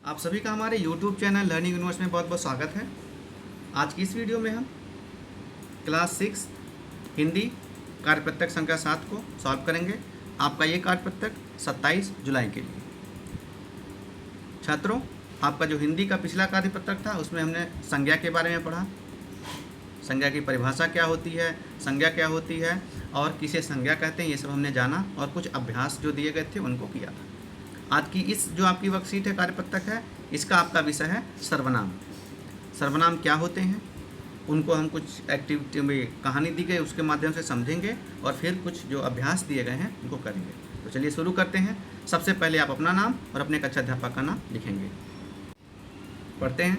आप सभी का हमारे YouTube चैनल लर्निंग यूनिवर्स में बहुत बहुत स्वागत है। आज की इस वीडियो में हम क्लास 6 हिंदी कार्यपत्रक संख्या 7 को सॉल्व करेंगे। आपका ये कार्यपत्रक 27 जुलाई के लिए। छात्रों, आपका जो हिंदी का पिछला कार्यपत्रक था उसमें हमने संज्ञा के बारे में पढ़ा। संज्ञा की परिभाषा क्या होती है, संज्ञा क्या होती है और किसे संज्ञा कहते हैं, ये सब हमने जाना और कुछ अभ्यास जो दिए गए थे उनको किया था। आज की इस जो आपकी वर्कशीट है, कार्यपत्रक है, इसका आपका विषय है सर्वनाम। सर्वनाम क्या होते हैं, उनको हम कुछ एक्टिविटी में कहानी दी गई उसके माध्यम से समझेंगे और फिर कुछ जो अभ्यास दिए गए हैं उनको करेंगे। तो चलिए शुरू करते हैं। सबसे पहले आप अपना नाम और अपने कक्षा अध्यापक का नाम लिखेंगे। पढ़ते हैं।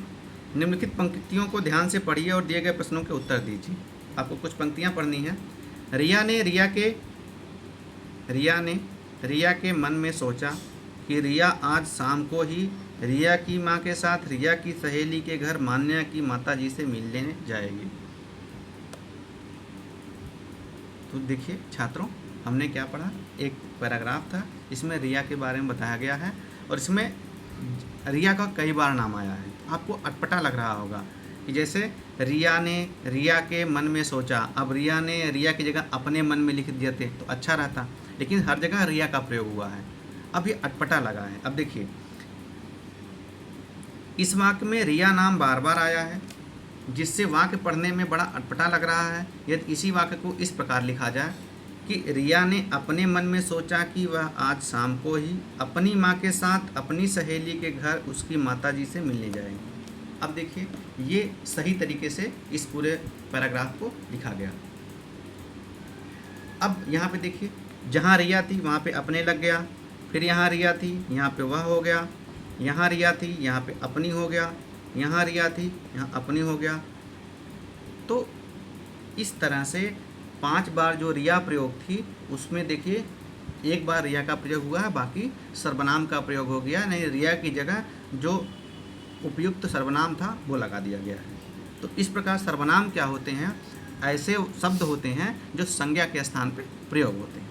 निम्नलिखित पंक्तियों को ध्यान से पढ़िए और दिए गए प्रश्नों के उत्तर दीजिए। आपको कुछ पंक्तियाँ पढ़नी हैं। रिया ने रिया के मन में सोचा कि रिया आज शाम को ही रिया की माँ के साथ रिया की सहेली के घर मान्या की माताजी से मिलने जाएगी। तो देखिए छात्रों, हमने क्या पढ़ा, एक पैराग्राफ था, इसमें रिया के बारे में बताया गया है और इसमें रिया का कई बार नाम आया है। आपको अटपटा लग रहा होगा कि जैसे रिया ने रिया के मन में सोचा, अब रिया ने रिया की जगह अपने मन में लिख दिए थे तो अच्छा रहता, लेकिन हर जगह रिया का प्रयोग हुआ है। अब ये अटपटा लगा है। अब देखिए, इस वाक्य में रिया नाम बार बार आया है, जिससे वाक्य पढ़ने में बड़ा अटपटा लग रहा है। यदि इसी वाक्य को इस प्रकार लिखा जाए कि रिया ने अपने मन में सोचा कि वह आज शाम को ही अपनी माँ के साथ अपनी सहेली के घर उसकी माताजी से मिलने जाएगी। अब देखिए, ये सही तरीके से इस पूरे पैराग्राफ को लिखा गया। अब यहाँ पे देखिए, जहाँ रिया थी वहाँ पे अपने लग गया, फिर यहाँ रिया थी यहाँ पे वह हो गया, यहाँ रिया थी यहाँ पे अपनी हो गया, यहाँ रिया थी यहाँ अपनी हो गया। तो इस तरह से 5 बार जो रिया प्रयोग थी उसमें देखिए एक बार रिया का प्रयोग हुआ है, बाकी सर्वनाम का प्रयोग हो गया। नहीं, रिया की जगह जो उपयुक्त सर्वनाम था वो लगा दिया गया है। तो इस प्रकार सर्वनाम क्या होते हैं, ऐसे शब्द होते हैं जो संज्ञा के स्थान पर प्रयोग होते हैं।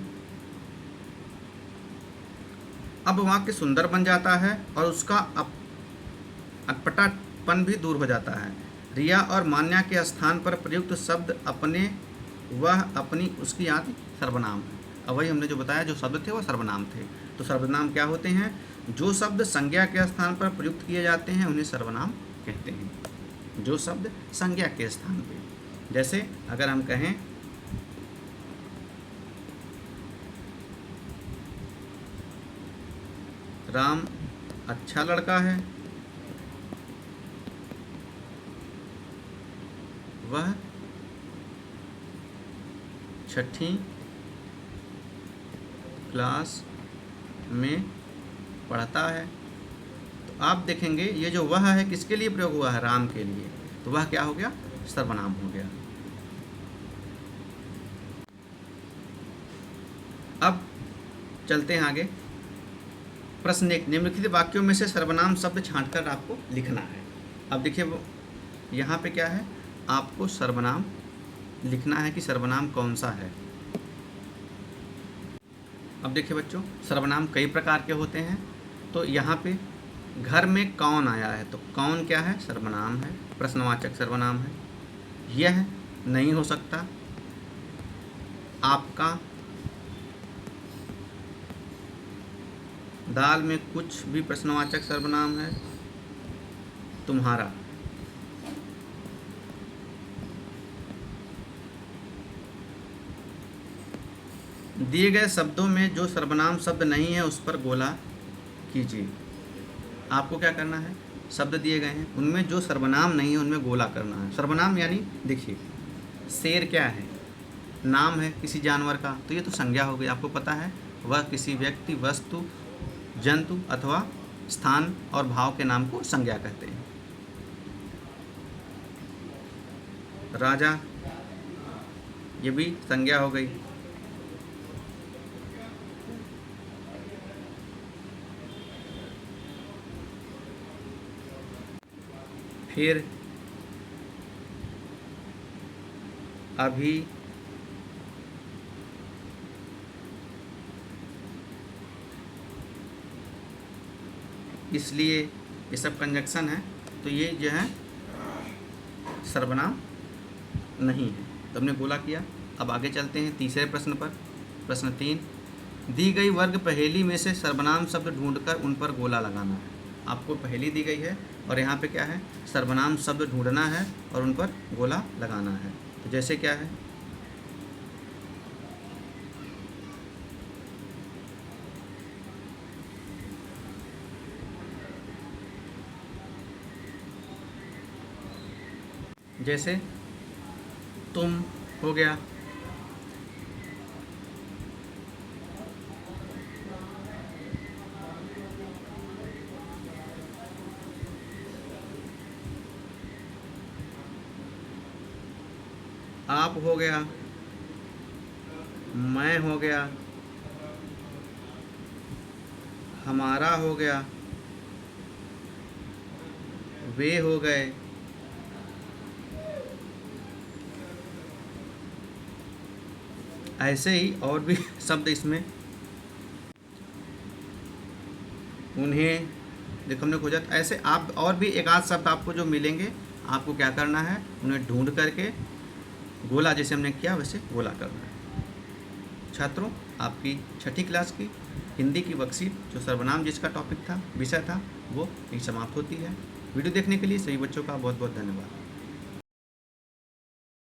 अब वाक्य सुंदर बन जाता है और उसका अटपटापन भी दूर हो जाता है। रिया और मान्या के स्थान पर प्रयुक्त शब्द अपने, वह, अपनी, उसकी आदि सर्वनाम है। अब वही हमने जो बताया, जो शब्द थे वो सर्वनाम थे। तो सर्वनाम क्या होते हैं, जो शब्द संज्ञा के स्थान पर प्रयुक्त किए जाते हैं उन्हें सर्वनाम कहते हैं। जो शब्द संज्ञा के स्थान पे, जैसे अगर हम कहें राम अच्छा लड़का है, वह 6ठी क्लास में पढ़ता है। तो आप देखेंगे ये जो वह है किसके लिए प्रयोग हुआ है, राम के लिए। तो वह क्या हो गया, सर्वनाम हो गया। अब चलते हैं आगे। प्रश्न 1, निम्नलिखित वाक्यों में से सर्वनाम शब्द छांटकर आपको लिखना है। अब देखिए, वो यहाँ पे क्या है, आपको सर्वनाम लिखना है कि सर्वनाम कौन सा है। अब देखिए बच्चों, सर्वनाम कई प्रकार के होते हैं। तो यहाँ पे घर में कौन आया है, तो कौन क्या है, सर्वनाम है, प्रश्नवाचक सर्वनाम है। यह नहीं हो सकता, आपका, दाल में कुछ भी प्रश्नवाचक सर्वनाम है, तुम्हारा। दिए गए शब्दों में जो सर्वनाम शब्द नहीं है उस पर गोला कीजिए। आपको क्या करना है, शब्द दिए गए हैं उनमें जो सर्वनाम नहीं है उनमें गोला करना है। सर्वनाम यानी देखिए, शेर क्या है, नाम है किसी जानवर का, तो ये तो संज्ञा हो गई, आपको पता है। वह किसी व्यक्ति, वस्तु, जंतु अथवा स्थान और भाव के नाम को संज्ञा कहते हैं। राजा, ये भी संज्ञा हो गई। फिर अभी, इसलिए, ये सब कंजक्शन है, तो ये जो है सर्वनाम नहीं है। तो हमने गोला किया। अब आगे चलते हैं तीसरे प्रश्न पर। प्रश्न 3, दी गई वर्ग पहेली में से सर्वनाम शब्द ढूंढकर उन पर गोला लगाना है। आपको पहेली दी गई है और यहाँ पे क्या है, सर्वनाम शब्द ढूंढना है और उन पर गोला लगाना है। तो जैसे क्या है, जैसे तुम हो गया, आप हो गया, मैं हो गया, हमारा हो गया, वे हो गए, ऐसे ही और भी शब्द इसमें, उन्हें, देखो हमने खोजा। ऐसे आप और भी एक आध शब्द आपको जो मिलेंगे, आपको क्या करना है, उन्हें ढूंढ करके गोला, जैसे हमने किया वैसे गोला करना है। छात्रों, आपकी 6ठी क्लास की हिंदी की वर्कशीट, जो सर्वनाम जिसका टॉपिक था, विषय था, वो यही समाप्त होती है। वीडियो देखने के लिए सभी बच्चों का बहुत बहुत धन्यवाद।